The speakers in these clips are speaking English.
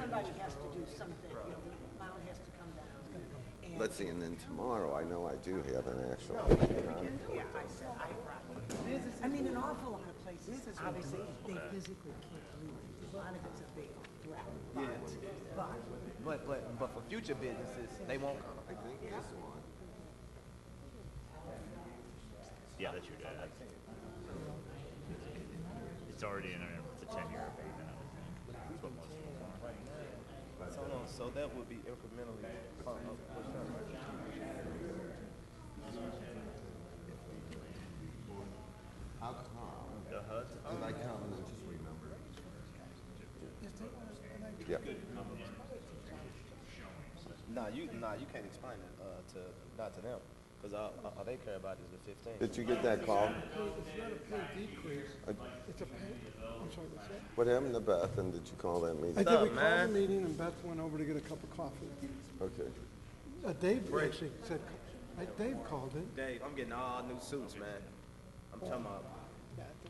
somebody has to do something, you know, the amount has to come down. And Let's see, and then tomorrow, I know I do have an actual. yeah, I mean, an awful lot of places, obviously, they physically can't do it. A lot of it's a big threat. But for future businesses, they won't come. I think this one. Yeah, that's your dad. It's already in it's a 10-year abatement, I think. That's what most of them are. So that would be incrementally pushed up. How come? The HUD's Did I come and then just remember? Yeah. Nah, you can't explain it not to them, because all they care about is the 15. Did you get that call? It's not a pay decrease. It's a pay. I'm sorry, what's that? What happened to Beth, and did you call that meeting? I did. We up, called man? the meeting, and Beth went over to get a cup of coffee. Okay. Dave actually said, Dave called it. Dave, I'm getting all new suits, man. I'm talking about.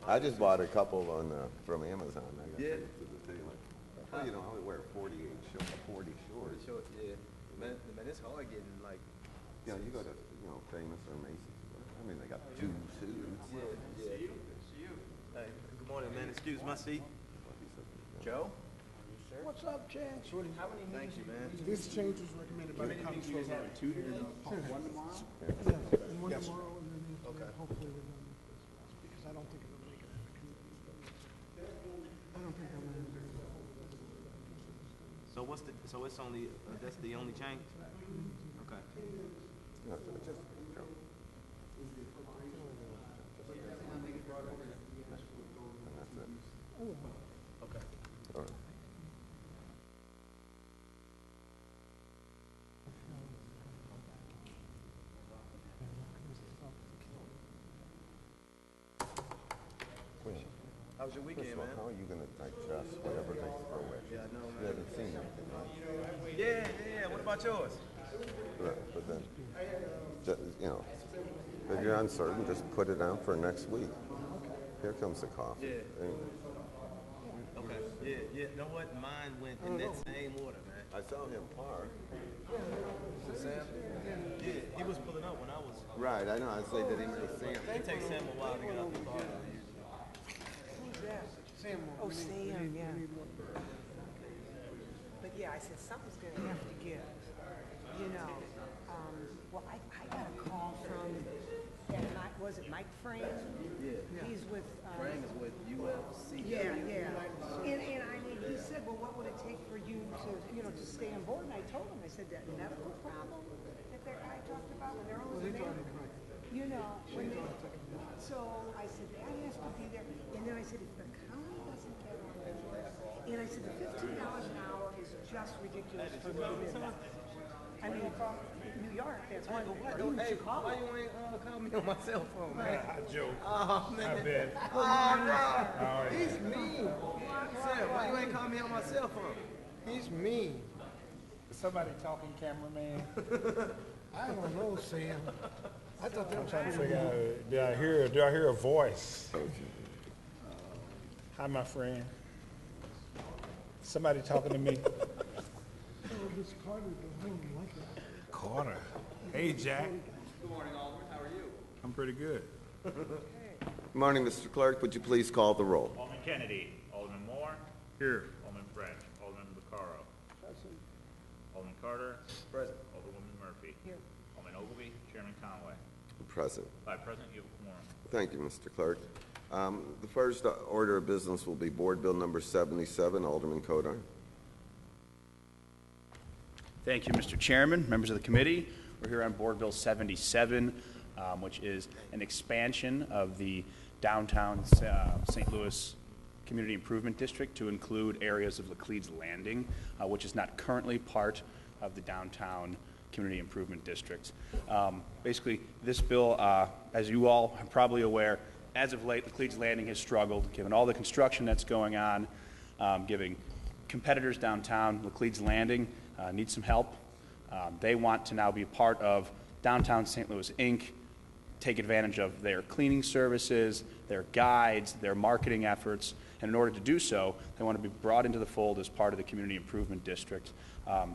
I just bought a couple on from Amazon. I got Yeah. to the tailor. Well, you know, I only wear 40 shorts. Sure, yeah. Man, it's hard getting like. You know, you go to, Famous or Macy's. I mean, they got 2 suits. Yeah. Hey, good morning, man. Excuse my seat. Joe? What's up, Chad? Thank you, man. This change was recommended by the council. Two here? One tomorrow? Yeah, and one tomorrow, and then hopefully we're done with this, because I don't think I'm gonna make it. I don't think I'm gonna do it. So it's only that's the only change? Okay. No, just go. And that's it. Okay. All right. How was your weekend, First of all, man? how are you going to digest whatever they throw at you? Yeah, I know, You man. haven't seen anything, right? Yeah. What about yours? Right, but then, if you're uncertain, just put it out for next week. Here comes the coffee. Yeah. Okay. Yeah. You know what? Mine went in that same order, man. I saw him park. Sam? Yeah, he was pulling up when I was. Right, I know. I say, did he make Sam? It takes Sam a while to get out the car. Who's that? Sam, Oh, Sam, yeah. But yeah, I said, something's gonna have to give, well, I got a call from, was it Mike Frame? Yeah. He's with, Frank is with UFC. yeah. And I mean, he said, well, what would it take for you to stay on board? And I told him, I said, that medical problem that guy talked about when they're always there. So I said, that has to be there. And then I said, if the county doesn't get on board, and I said, the $15 an hour is just ridiculous for me. I mean, from New York, that's one. Hey, why you ain't call me on my cell phone, man? I joke. Oh, man. I bet. Oh, bro. He's mean. Sam, why you ain't call me on my cell phone? he's mean. Somebody talking, cameraman. I don't know, Sam. I thought that was Trying to pretty figure out, do I hear a voice? Hi, my friend. Somebody talking to me. Oh, this Carter doesn't like that. Carter. Hey, Jack. Good morning, Alderman. How are you? I'm pretty good. Good morning, Mr. Clerk. Would you please call the roll? Alderman Kennedy. Alderman Moore. Here. Alderman French. Alderman Vaccaro. Alderman Carter. Present. Alderwoman Murphy. Here. Alderman Ogilvy. Chairman Conway. Present. By President, you have a quorum. Thank you, Mr. Clerk. The first order of business will be Board Bill number 77. Alderman Coatar. Thank you, Mr. Chairman, members of the committee. We're here on Board Bill 77, which is an expansion of the downtown St. Louis Community Improvement District to include areas of Laclede's Landing, which is not currently part of the downtown Community Improvement District. Basically, this bill, as you all are probably aware, as of late, Laclede's Landing has struggled, given all the construction that's going on, giving competitors downtown. Laclede's Landing needs some help. They want to now be part of Downtown St. Louis, Inc., take advantage of their cleaning services, their guides, their marketing efforts, And in order to do so, they want to be brought into the fold as part of the Community Improvement District.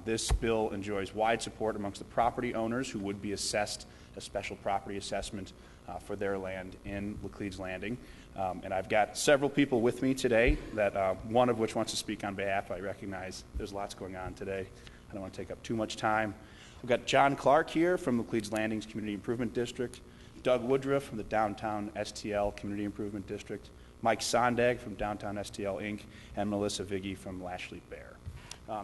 This bill enjoys wide support amongst the property owners who would be assessed a special property assessment for their land in Laclede's Landing. And I've got several people with me today, that one of which wants to speak on behalf. I recognize there's lots going on today. I don't want to take up too much time. We've got John Clark here from Laclede's Landing's Community Improvement District, Doug Woodruff from the Downtown STL Community Improvement District, Mike Sondag from Downtown STL Inc., and Melissa Viggy from Laclede Bear.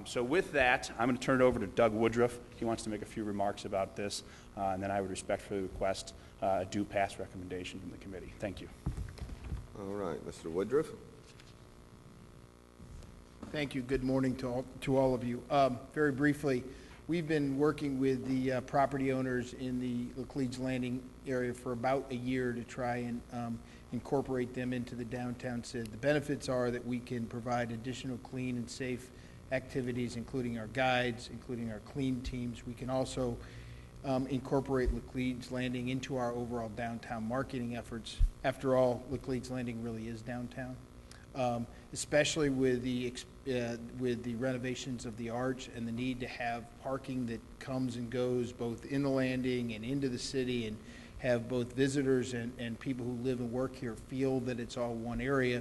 So with that, I'm going to turn it over to Doug Woodruff. He wants to make a few remarks about this, and then I would respectfully request a due pass recommendation from the committee. Thank you. All right, Mr. Woodruff. Thank you. Good morning to all of you. Very briefly, we've been working with the property owners in the Laclede's Landing area for about a year to try and incorporate them into the downtown SID. The benefits are that we can provide additional clean and safe activities, including our guides, including our clean teams. We can also incorporate Laclede's Landing into our overall downtown marketing efforts. After all, Laclede's Landing really is downtown, especially with the renovations of the arch and the need to have parking that comes and goes both in the landing and into the city, and have both visitors and people who live and work here feel that it's all one area.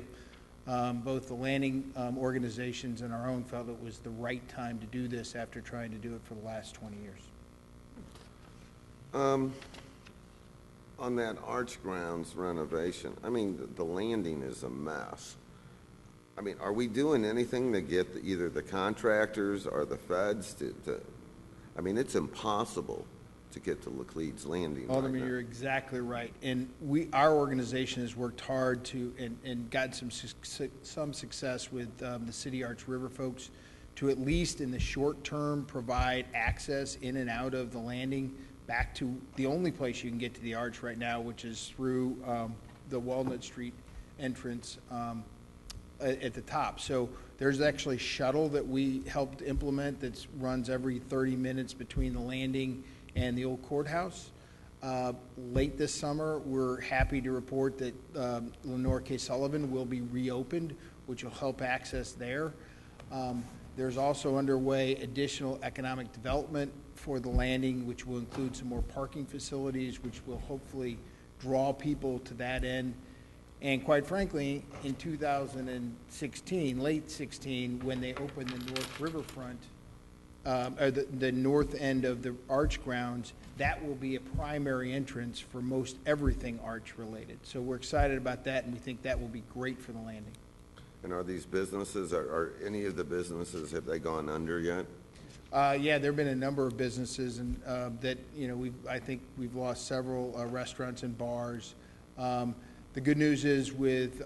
Both the landing organizations and our own felt it was the right time to do this after trying to do it for the last 20 years. On that arch grounds renovation, I mean, the landing is a mess. I mean, are we doing anything to get either the contractors or the feds to I mean, it's impossible to get to Laclede's Landing Alderman, right now. you're exactly right. And our organization has worked hard to, and got some success with the City Arch River folks to, at least in the short term, provide access in and out of the landing back to the only place you can get to the arch right now, which is through the Walnut Street entrance at the top. So there's actually a shuttle that we helped implement that runs every 30 minutes between the landing and the old courthouse. Late this summer, we're happy to report that Lenore K. Sullivan will be reopened, which will help access there. There's also underway additional economic development for the landing, which will include some more parking facilities, which will hopefully draw people to that end. And quite frankly, in 2016, late 16, when they opened the North Riverfront, or the north end of the arch grounds, that will be a primary entrance for most everything arch related. So we're excited about that, and we think that will be great for the landing. And are these businesses, are any of the businesses, have they gone under yet? Yeah, there have been a number of businesses, and that, you know, I think we've lost several restaurants and bars. The good news is with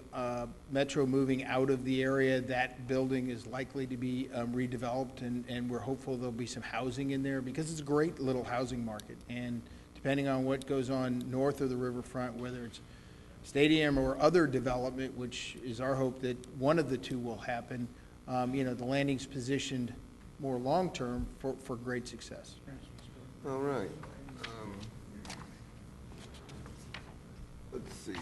Metro moving out of the area, that building is likely to be redeveloped, and we're hopeful there'll be some housing in there, because it's a great little housing market. And depending on what goes on north of the riverfront, whether it's stadium or other development, which is our hope that one of the two will happen, you know, the landing's positioned more long-term for great success. All right. Let's see.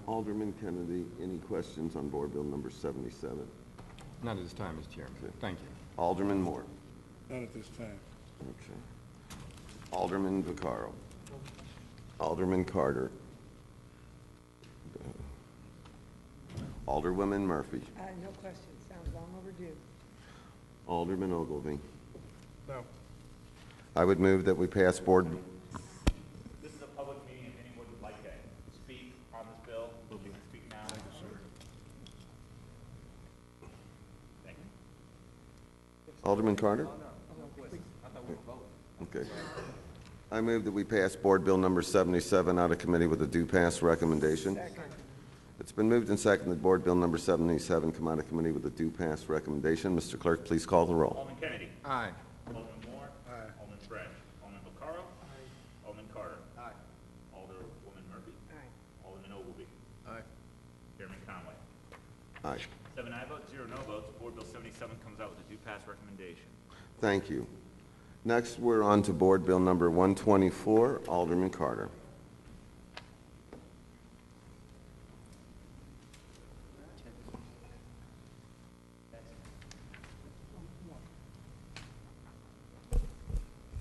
Alderman Kennedy, any questions on Board Bill number 77? Not at this time, Mr. Chairman. Thank you. Alderman Moore. Not at this time. Okay. Alderman Vaccaro. Alderman Carter. Alderwoman Murphy. No questions. Sounds long overdue. Alderman Ogilvy. No. I would move that we pass board. This is a public meeting. If anyone would like to speak on this bill, will be speak now. Thank you. Alderman Carter? Okay. I move that we pass Board Bill number 77 out of committee with a due pass recommendation. Second. It's been moved and seconded that Board Bill number 77 come out of committee with a due pass recommendation. Mr. Clerk, please call the roll. Alderman Kennedy. Aye. Alderman Moore. Aye. Alderman French. Alderman Vaccaro. Aye. Alderman Carter. Aye. Alderwoman Murphy. Aye. Alderman Ogilvy. Aye. Chairman Conway. Aye. 7 aye votes, 0 no votes. Board Bill 77 comes out with a due pass recommendation. Thank you. Next, we're on to Board Bill number 124. Alderman Carter.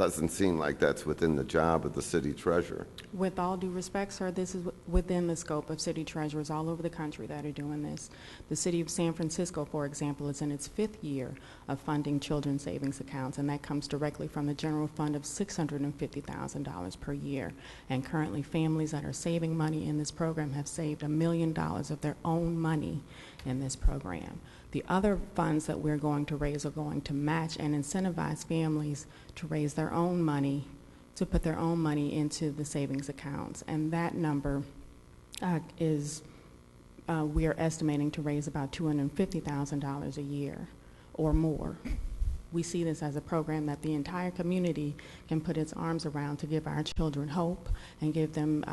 doesn't seem like that's within the job of the city treasurer. With all due respect, sir, this is within the scope of city treasurers all over the country that are doing this. The city of San Francisco, for example, is in its 5th year of funding children's savings accounts, and that comes directly from the general fund of $650,000 per year. And currently, families that are saving money in this program have saved $1 million of their own money in this program. The other funds that we're going to raise are going to match and incentivize families to raise their own money, to put their own money into the savings accounts. And that number we are estimating to raise about $250,000 a year or more. We see this as a program that the entire community can put its arms around to give our children hope and give them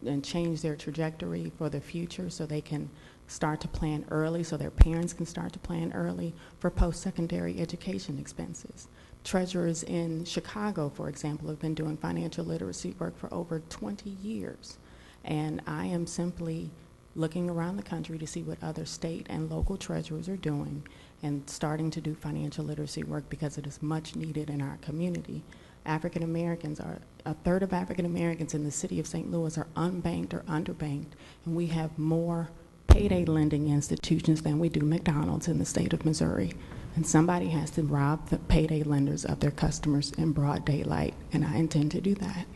and change their trajectory for the future so they can start to plan early, so their parents can start to plan early for post-secondary education expenses. Treasurers in Chicago, for example, have been doing financial literacy work for over 20 years. And I am simply looking around the country to see what other state and local treasurers are doing and starting to do financial literacy work because it is much needed in our community. African Americans are, 1/3 of African Americans in the city of St. Louis are unbanked or underbanked, and we have more payday lending institutions than we do McDonald's in the state of Missouri. And somebody has to rob the payday lenders of their customers in broad daylight, and I intend to do that.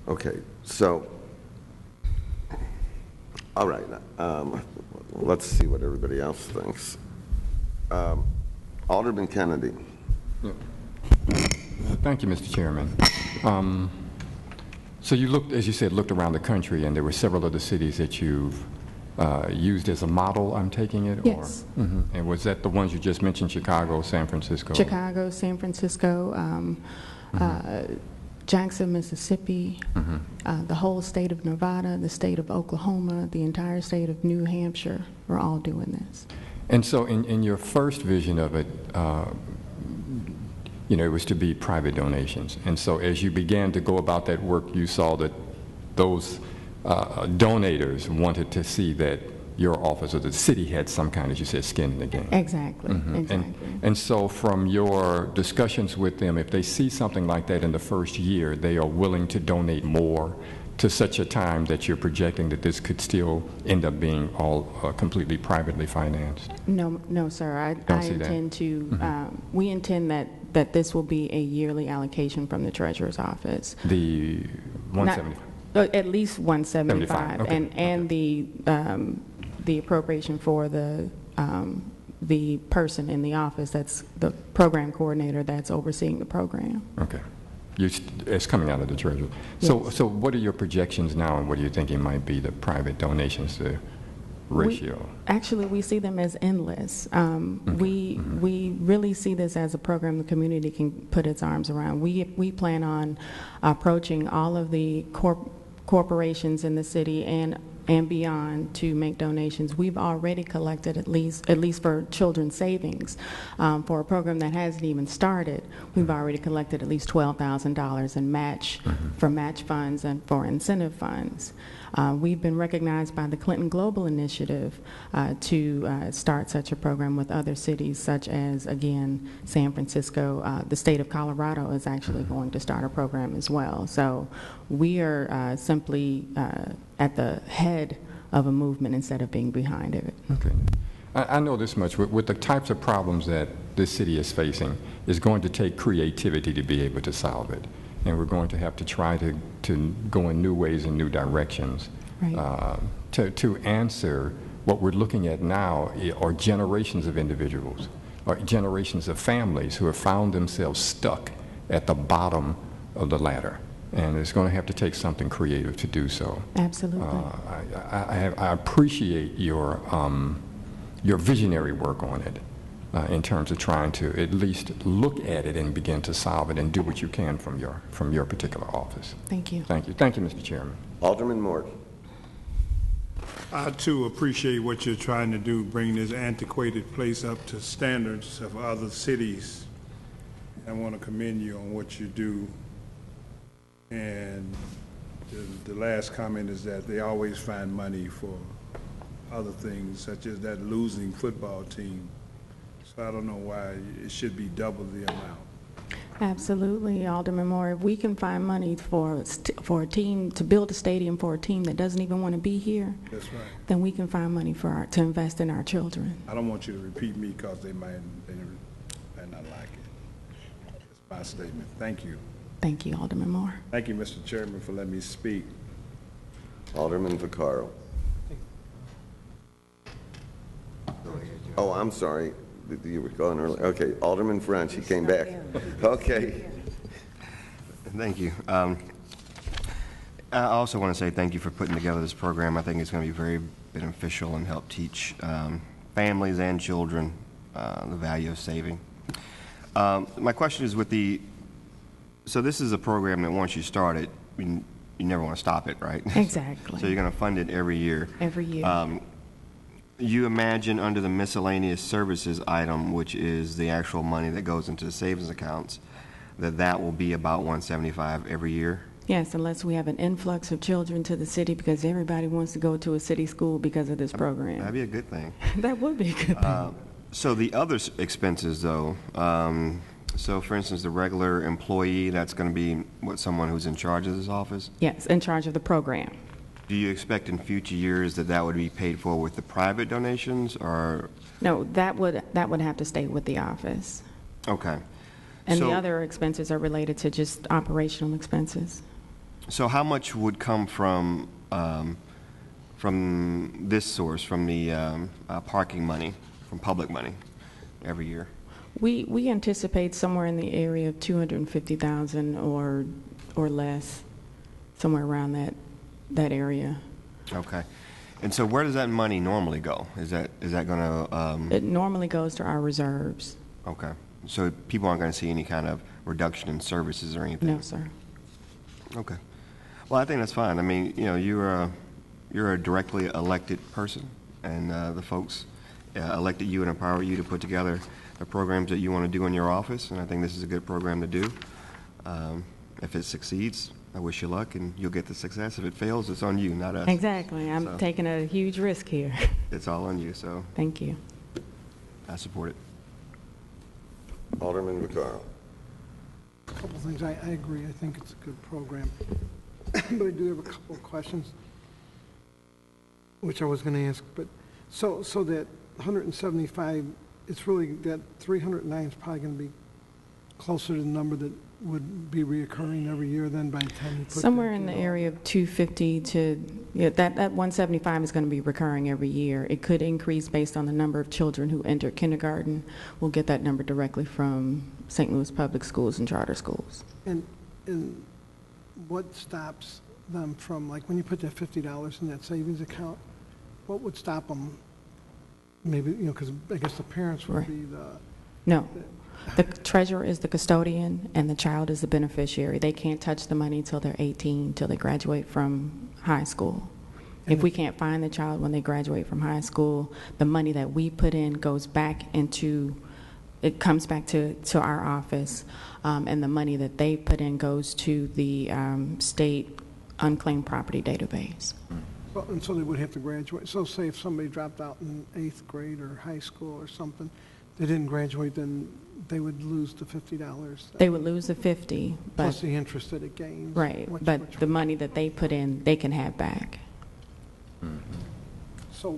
Okay, so, all right, let's see what everybody else thinks. Alderman Kennedy. Yeah. Thank you, Mr. Chairman. So you looked, as you said, looked around the country, and there were several other cities that you've used as a model, I'm taking it? Yes. Or, and was that the ones you just mentioned, Chicago, San Francisco? Chicago, San Francisco, Jackson, Mississippi, the whole state of Nevada, the state of Oklahoma, the entire state of New Hampshire are all doing this. And so in your first vision of it, you know, it was to be private donations. And so as you began to go about that work, you saw that those donators wanted to see that your office or the city had some kind, as you said, skin in the game. Exactly, exactly. And so from your discussions with them, if they see something like that in the first year, they are willing to donate more to such a time that you're projecting that this could still end up being all completely privately financed? No, sir. I intend to, we intend that this will be a yearly allocation from the treasurer's office. The 175? At least 175, okay. And the appropriation for the person in the office that's the program coordinator that's overseeing the program. Okay. It's coming out of the treasury. Yes. So what are your projections now, and what do you think it might be the private donations to ratio? Actually, we see them as endless. We really see this as a program the community can put its arms around. We plan on approaching all of the corporations in the city and beyond to make donations. We've already collected at least for children's savings for a program that hasn't even started. We've already collected at least $12,000 in for match funds and for incentive funds. We've been recognized by the Clinton Global Initiative to start such a program with other cities, such as, again, San Francisco. The state of Colorado is actually going to start a program as well. So we are simply at the head of a movement instead of being behind it. Okay. I know this much. With the types of problems that this city is facing, it's going to take creativity to be able to solve it. And we're going to have to try to go in new ways and new directions. Right. To answer what we're looking at now are generations of individuals, or generations of families who have found themselves stuck at the bottom of the ladder. And it's going to have to take something creative to do so. Absolutely. I appreciate your visionary work on it. In terms of trying to at least look at it and begin to solve it and do what you can from your particular office. Thank you. Thank you. Thank you, Mr. Chairman. Alderman Moore. I, too, appreciate what you're trying to do, bring this antiquated place up to standards of other cities. I want to commend you on what you do. And the last comment is that they always find money for other things, such as that losing football team. So I don't know why it should be double the amount. Absolutely, Alderman Moore. If we can find money for a team, to build a stadium for a team that doesn't even want to be here, That's right. then we can find money to invest in our children. I don't want you to repeat me because they might not like it. That's my statement. Thank you. Thank you, Alderman Moore. Thank you, Mr. Chairman, for letting me speak. Alderman Vaccaro. Oh, I'm sorry. You were going early. Okay, Alderman French, he came back. Okay. Thank you. I also want to say thank you for putting together this program. I think it's going to be very beneficial and help teach families and children the value of saving. My question is so this is a program that once you start it, you never want to stop it, right? Exactly. So you're going to fund it every year. Every year. You imagine under the miscellaneous services item, which is the actual money that goes into the savings accounts, that will be about $175 every year? Yes, unless we have an influx of children to the city because everybody wants to go to a city school because of this program. That'd be a good thing. That would be a good thing. So the other expenses, though, so for instance, the regular employee, that's going to be someone who's in charge of this office? Yes, in charge of the program. Do you expect in future years that would be paid for with the private donations, or? No, that would have to stay with the office. Okay. And So- the other expenses are related to just operational expenses. So how much would come from this source, from the parking money, from public money, every year? We anticipate somewhere in the area of 250,000 or less, somewhere around that area. Okay. And so where does that money normally go? Is that going to? It normally goes to our reserves. Okay. So people aren't going to see any kind of reduction in services or anything? No, sir. Okay. Well, I think that's fine. I mean, you're a directly elected person, and the folks elected you and empowered you to put together the programs that you want to do in your office, and I think this is a good program to do. If it succeeds, I wish you luck, and you'll get the success. If it fails, it's on you, not us. Exactly. I'm So- taking a huge risk here. It's all on you, so Thank you. I support it. Alderman Vaccaro. A couple of things. I agree. I think it's a good program. But I do have a couple of questions, which I was going to ask. But so that 175, it's really, that 309 is probably going to be closer to the number that would be reoccurring every year then by the time you put Somewhere that in the together. area of 250 to, that 175 is going to be recurring every year. It could increase based on the number of children who enter kindergarten. We'll get that number directly from St. Louis Public Schools and charter schools. And what stops them from, like, when you put that $50 in that savings account, what would stop them? Maybe, because I guess the parents would Right. be the... No. The treasurer is the custodian, and the child is the beneficiary. They can't touch the money until they're 18, until they graduate from high school. If we can't find the child when they graduate from high school, the money that we put in goes back into, it comes back to our office, and the money that they put in goes to the state unclaimed property database. Well, and so they would have to graduate. So say if somebody dropped out in 8th grade or high school or something, they didn't graduate, then they would lose the $50. They would lose the 50, Plus but, the interest that it gains. right, which- but which- the money that they put in, they can have back. So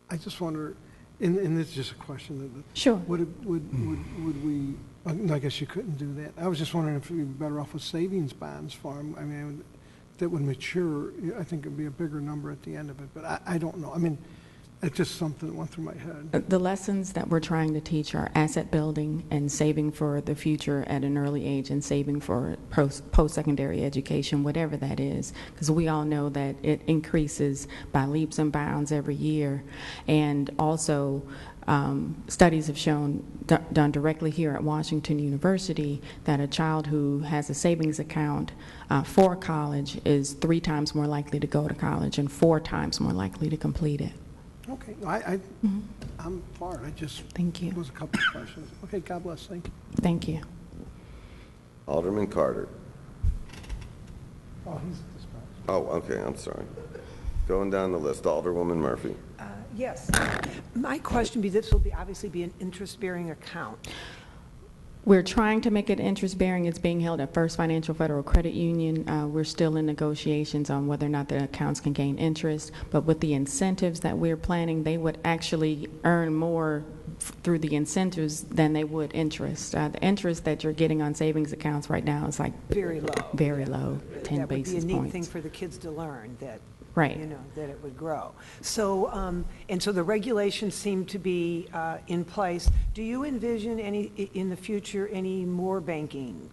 I just wonder, and this is just a question, that Sure. would we, I guess you couldn't do that. I was just wondering if we'd be better off with savings bonds for them. I mean, that would mature. I think it'd be a bigger number at the end of it, but I don't know. I mean, it's just something that went through my head. The lessons that we're trying to teach are asset building and saving for the future at an early age and saving for post-secondary education, whatever that is, because we all know that it increases by leaps and bounds every year. And also, studies have shown, done directly here at Washington University, that a child who has a savings account for college is 3 times more likely to go to college and 4 times more likely to complete it. Okay, I'm for it. I just, Thank you. there was a couple of questions. Okay, God bless. Thank you. Thank you. Alderman Carter. Oh, he's dispatched. Oh, okay, I'm sorry. Going down the list, Alderwoman Murphy. Yes. My question, because this will obviously be an interest-bearing account. We're trying to make it interest-bearing. It's being held at First Financial Federal Credit Union. We're still in negotiations on whether or not the accounts can gain interest, but with the incentives that we're planning, they would actually earn more through the incentives than they would interest. The interest that you're getting on savings accounts right now is like Very low. very low, 10 That would be basis a neat points. thing for the kids to learn, that, Right. that it would grow. So, and so the regulations seem to be in place. Do you envision in the future, any more banking,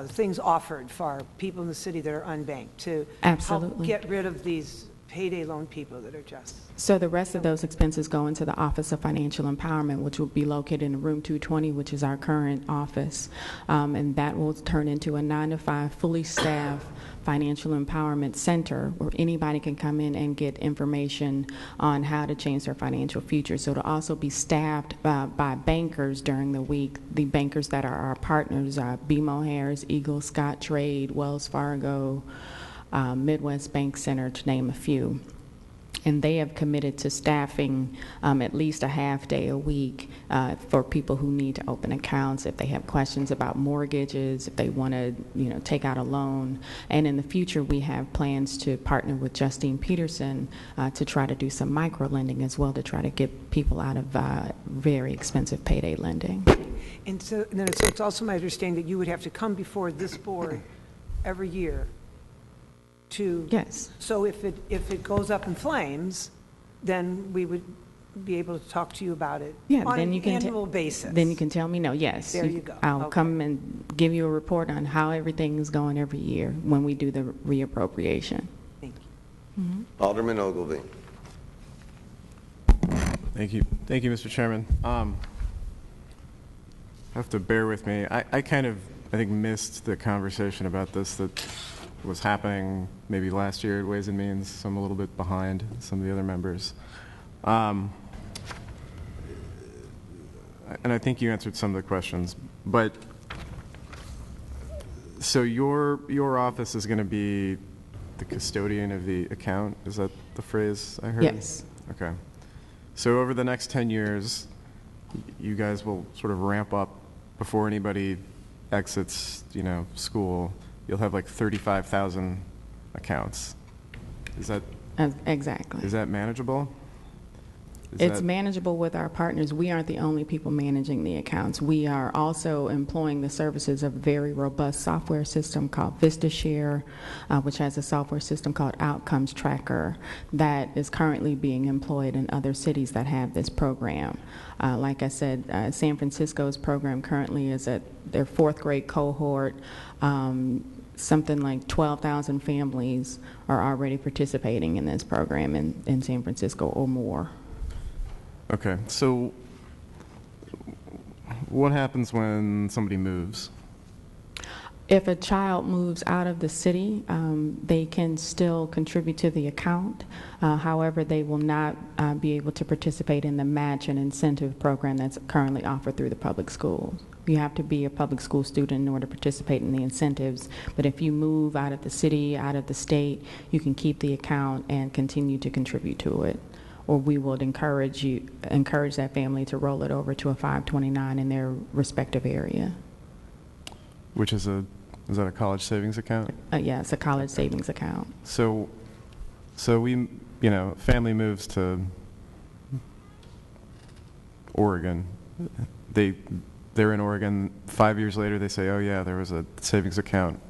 things offered for people in the city that are unbanked to help Absolutely. get rid of these payday loan people that are just? So the rest of those expenses go into the Office of Financial Empowerment, which will be located in room 220, which is our current office. And that will turn into a 9-to-5, fully staffed financial empowerment center where anybody can come in and get information on how to change their financial future. So it'll also be staffed by bankers during the week. The bankers that are our partners are BMO Harris, Eagle, Scott Trade, Wells Fargo, Midwest Bank Center, to name a few. And they have committed to staffing at least a half day a week for people who need to open accounts, if they have questions about mortgages, if they want to, take out a loan. And in the future, we have plans to partner with Justine Peterson to try to do some micro lending as well, to try to get people out of very expensive payday lending. And so it's also my understanding that you would have to come before this board every year to. Yes. So if it goes up in flames, then we would be able to talk to you about it on then an you can annual basis. Then you can tell me no. Yes. There you go. I'll Okay. come and give you a report on how everything is going every year when we do the reappropriation. Thank you. Alderman Ogilvie. Thank you, Mr. Chairman. Have to bear with me. I think missed the conversation about this that was happening maybe last year at Ways and Means, so I'm a little bit behind some of the other members. And I think you answered some of the questions, but so your office is going to be the custodian of the account? Is that the phrase I heard? Yes. Okay. So over the next 10 years, you guys will sort of ramp up before anybody exits, school. You'll have like 35,000 accounts. Is that Exactly. Is that manageable? It's manageable with our partners. We aren't the only people managing the accounts. We are also employing the services of a very robust software system called VistaShare, which has a software system called Outcomes Tracker that is currently being employed in other cities that have this program. Like I said, San Francisco's program currently is at their 4th grade cohort. Something like 12,000 families are already participating in this program in San Francisco or more. Okay, so what happens when somebody moves? If a child moves out of the city, they can still contribute to the account. However, they will not be able to participate in the match and incentive program that's currently offered through the public schools. You have to be a public school student in order to participate in the incentives. But if you move out of the city, out of the state, you can keep the account and continue to contribute to it. Or we would encourage that family to roll it over to a 529 in their respective area. Which is that a college savings account? Yeah, it's a college savings account. So we, family moves to Oregon. They're in Oregon. 5 years later, they say, "Oh yeah, there was a savings account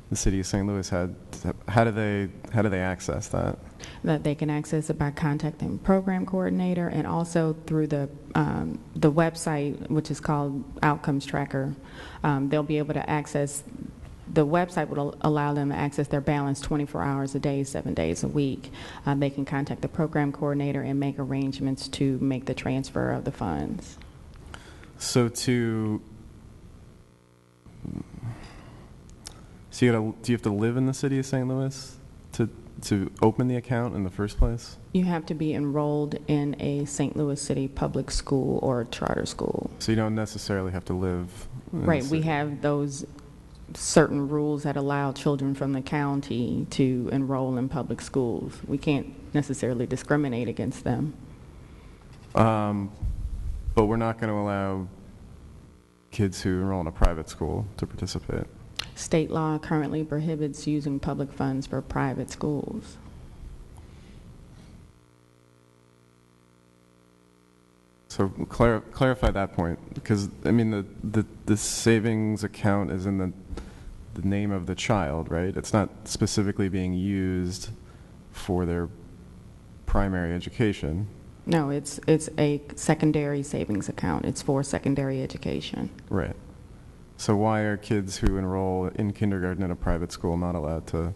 the city of St. Louis had." How do they access that? That they can access it by contacting program coordinator and also through the website, which is called Outcomes Tracker. They'll be able to access. The website will allow them to access their balance 24 hours a day, 7 days a week. They can contact the program coordinator and make arrangements to make the transfer of the funds. So do you have to live in the city of St. Louis to open the account in the first place? You have to be enrolled in a St. Louis City public school or a charter school. So you don't necessarily have to live in the Right. city. We have those certain rules that allow children from the county to enroll in public schools. We can't necessarily discriminate against them. But we're not going to allow kids who enroll in a private school to participate. State law currently prohibits using public funds for private schools. So clarify that point, because I mean the savings account is in the name of the child, right? It's not specifically being used for their primary education. No, it's a secondary savings account. It's for secondary education. Right. So why are kids who enroll in kindergarten in a private school not allowed to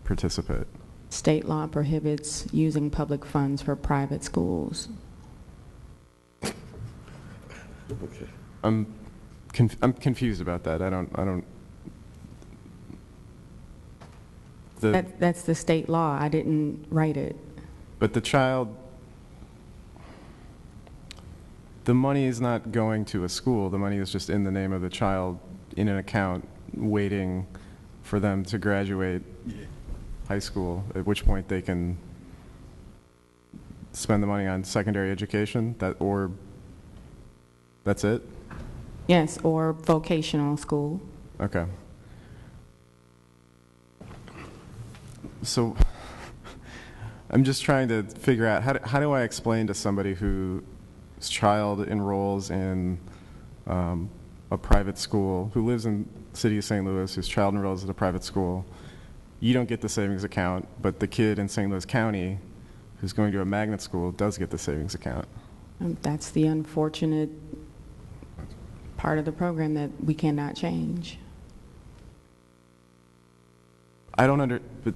participate? State law prohibits using public funds for private schools. Okay. I'm confused about that. I don't. That's the state law. I didn't write it. But the child, the money is not going to a school. The money is just in the name of the child in an account waiting for them to graduate high school, at which point they can spend the money on secondary education, or that's it? Yes, or vocational school. Okay. So I'm just trying to figure out, how do I explain to somebody whose child enrolls in a private school, who lives in the city of St. Louis, whose child enrolls in a private school, you don't get the savings account, but the kid in St. Louis County who's going to a magnet school does get the savings account? That's the unfortunate part of the program that we cannot change. I don't but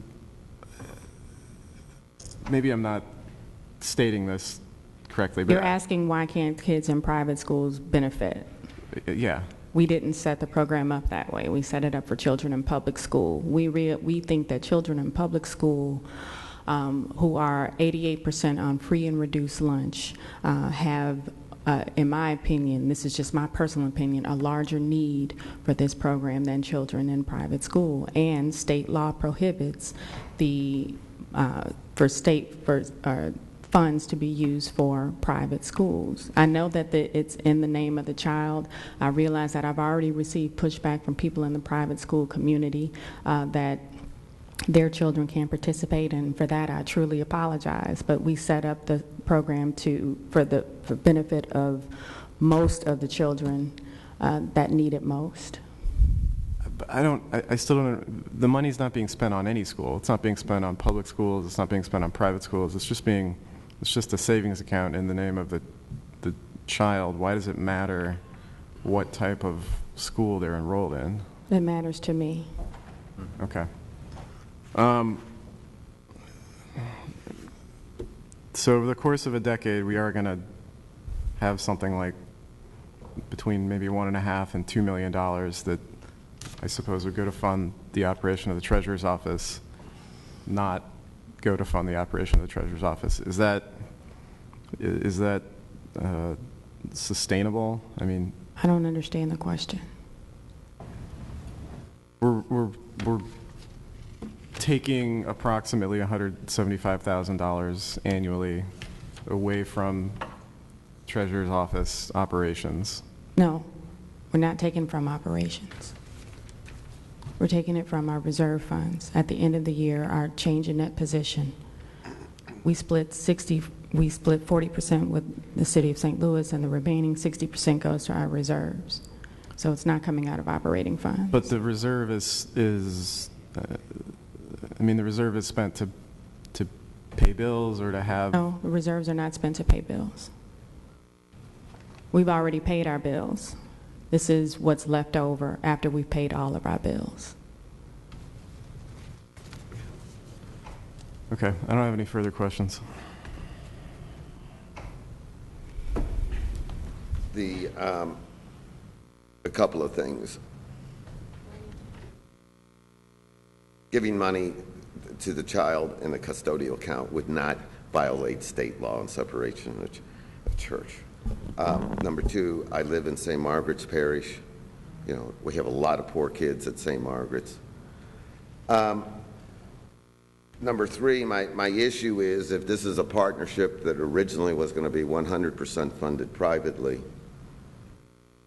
maybe I'm not stating this correctly. But You're asking why can't kids in private schools benefit? Yeah. We didn't set the program up that way. We set it up for children in public school. We think that children in public school who are 88% on free and reduced lunch have, in my opinion, this is just my personal opinion, a larger need for this program than children in private school. And state law prohibits the funds to be used for private schools. I know that it's in the name of the child. I realize that I've already received pushback from people in the private school community that their children can't participate, and for that I truly apologize. But we set up the program for benefit of most of the children that need it most. I still don't, the money's not being spent on any school. It's not being spent on public schools. It's not being spent on private schools. It's just a savings account in the name of the child. Why does it matter what type of school they're enrolled in? It matters to me. Okay. So over the course of a decade, we are going to have something like between maybe $1.5 and $2 million that I suppose would go to fund the operation of the Treasurer's Office, not go to fund the operation of the Treasurer's Office. Is that sustainable? I mean, I don't understand the question. We're taking approximately $175,000 annually away from Treasurer's Office operations. No, we're not taking from operations. We're taking it from our reserve funds. At the end of the year, our change in net position, we split 40% with the city of St. Louis, and the remaining 60% goes to our reserves. So it's not coming out of operating funds. But the reserve the reserve is spent to pay bills or to have... No, the reserves are not spent to pay bills. We've already paid our bills. This is what's left over after we've paid all of our bills. Okay, I don't have any further questions. A couple of things. Giving money to the child in a custodial account would not violate state law on separation of church. Number two, I live in St. Margaret's Parish. You know, we have a lot of poor kids at St. Margaret's. Number three, my issue is if this is a partnership that originally was going to be 100% funded privately,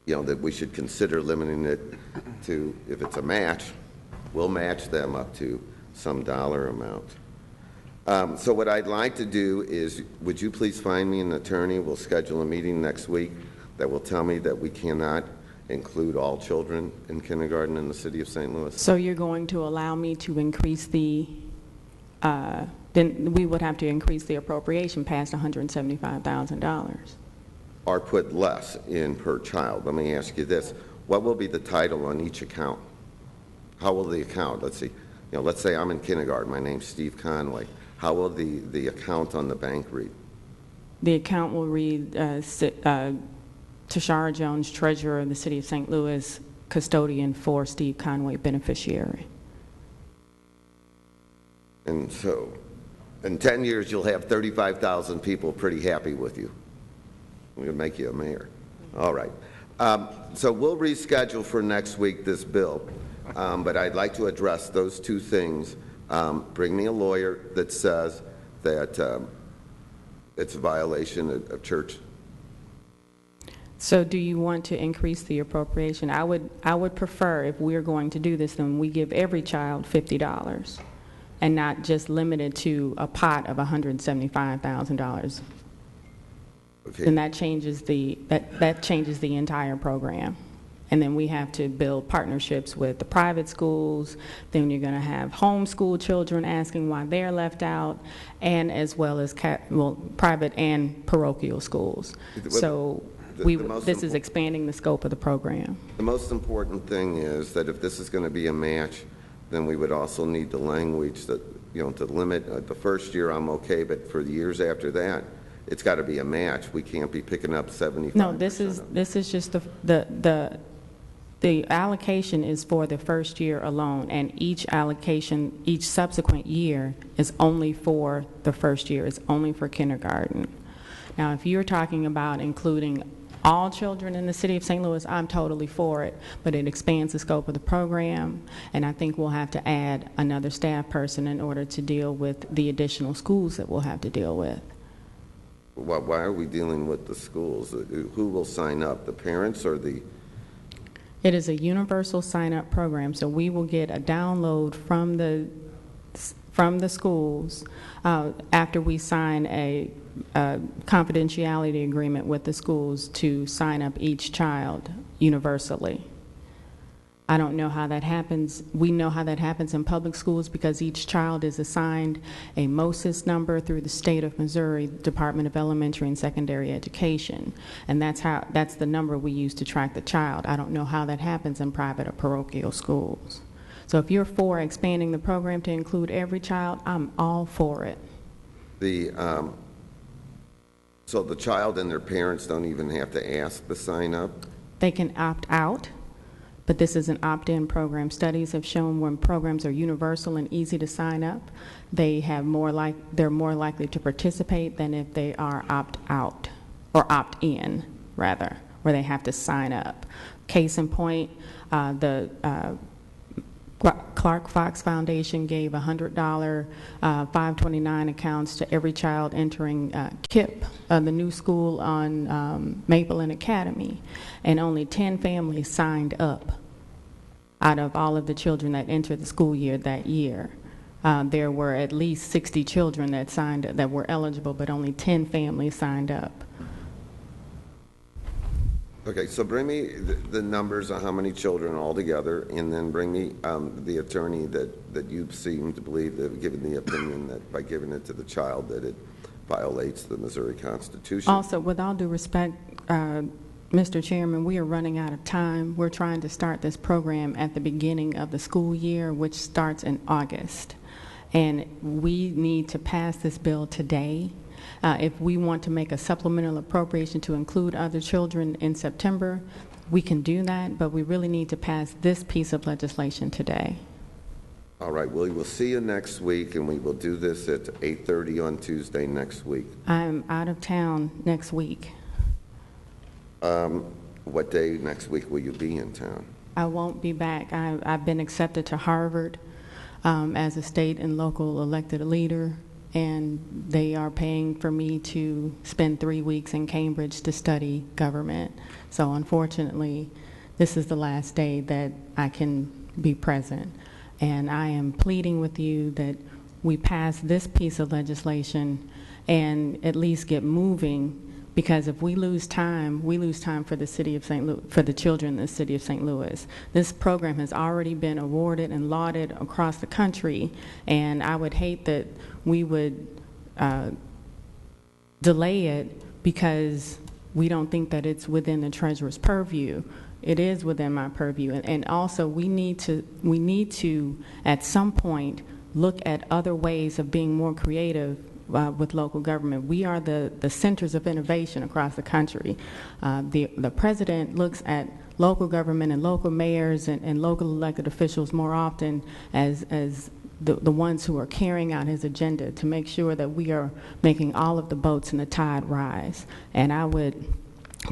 that we should consider limiting it to, if it's a match, we'll match them up to some dollar amount. So what I'd like to do is, would you please find me an attorney? We'll schedule a meeting next week that will tell me that we cannot include all children in kindergarten in the city of St. Louis. So you're going to allow me to increase the, then we would have to increase the appropriation past $175,000. Or put less in per child. Let me ask you this. What will be the title on each account? How will the account, let's see, let's say I'm in kindergarten, my name's Steve Conway. How will the account on the bank read? The account will read Tashara Jones, Treasurer of the City of St. Louis, custodian for Steve Conway, beneficiary. And so, in 10 years, you'll have 35,000 people pretty happy with you. We're going to make you a mayor. All right. So we'll reschedule for next week this bill, but I'd like to address those two things. Bring me a lawyer that says that it's a violation of church. So do you want to increase the appropriation? I would prefer, if we're going to do this, then we give every child $50 and not just limited to a pot of $175,000. Okay. And that changes the entire program. And then we have to build partnerships with the private schools. Then you're going to have homeschool children asking why they're left out, and as well as private and parochial schools. So this is expanding the scope of the program. The most important thing is that if this is going to be a match, then we would also need the language that, to limit the first year I'm okay, but for the years after that, it's got to be a match. We can't be picking up 75%. No, this is just the allocation is for the first year alone, and each allocation, each subsequent year is only for the first year. It's only for kindergarten. Now, if you're talking about including all children in the city of St. Louis, I'm totally for it, but it expands the scope of the program, and I think we'll have to add another staff person in order to deal with the additional schools that we'll have to deal with. Why are we dealing with the schools? Who will sign up, the parents or the? It is a universal sign-up program, so we will get a download from the schools after we sign a confidentiality agreement with the schools to sign up each child universally. I don't know how that happens. We know how that happens in public schools because each child is assigned a MOSIS number through the state of Missouri Department of Elementary and Secondary Education, and that's the number we use to track the child. I don't know how that happens in private or parochial schools. So if you're for expanding the program to include every child, I'm all for it. So the child and their parents don't even have to ask to sign up? They can opt out, but this is an opt-in program. Studies have shown when programs are universal and easy to sign up, they're more likely to participate than if they are opt-out, or opt-in, rather, where they have to sign up. Case in point, the Clark Fox Foundation gave $100 529 accounts to every child entering KIP, the new school on Maple and Academy, and only 10 families signed up out of all of the children that entered the school year that year. There were at least 60 children that were eligible, but only 10 families signed up. Okay, so bring me the numbers on how many children altogether, and then bring me the attorney that you seem to believe that, given the opinion that by giving it to the child that it violates the Missouri Constitution. Also, with all due respect, Mr. Chairman, we are running out of time. We're trying to start this program at the beginning of the school year, which starts in August. And we need to pass this bill today. If we want to make a supplemental appropriation to include other children in September, we can do that, but we really need to pass this piece of legislation today. All right, well, we'll see you next week, and we will do this at 8:30 on Tuesday next week. I'm out of town next week. What day next week will you be in town? I won't be back. I've been accepted to Harvard as a state and local elected leader, and they are paying for me to spend 3 weeks in Cambridge to study government. So unfortunately, this is the last day that I can be present. And I am pleading with you that we pass this piece of legislation and at least get moving, because if we lose time for the city of St. Louis, for the children in the city of St. Louis. This program has already been awarded and lauded across the country, and I would hate that we would delay it because we don't think that it's within the treasurer's purview. It is within my purview, and also we need to at some point look at other ways of being more creative with local government. We are the centers of innovation across the country. The president looks at local government and local mayors and local elected officials more often as the ones who are carrying out his agenda to make sure that we are making all of the boats in the tide rise. And I would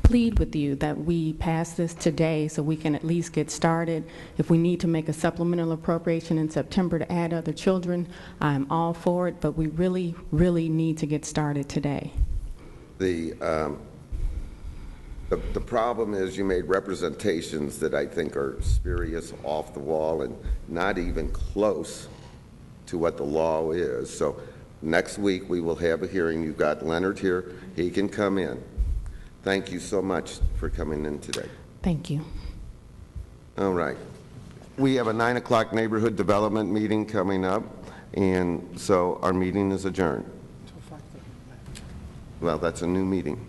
plead with you that we pass this today so we can at least get started. If we need to make a supplemental appropriation in September to add other children, I'm all for it, but we really, really need to get started today. The problem is you made representations that I think are spurious, off the wall, and not even close to what the law is. So next week we will have a hearing. You've got Leonard here. He can come in. Thank you so much for coming in today. Thank you. All right. We have a 9 o'clock neighborhood development meeting coming up, and so our meeting is adjourned. Well, that's a new meeting.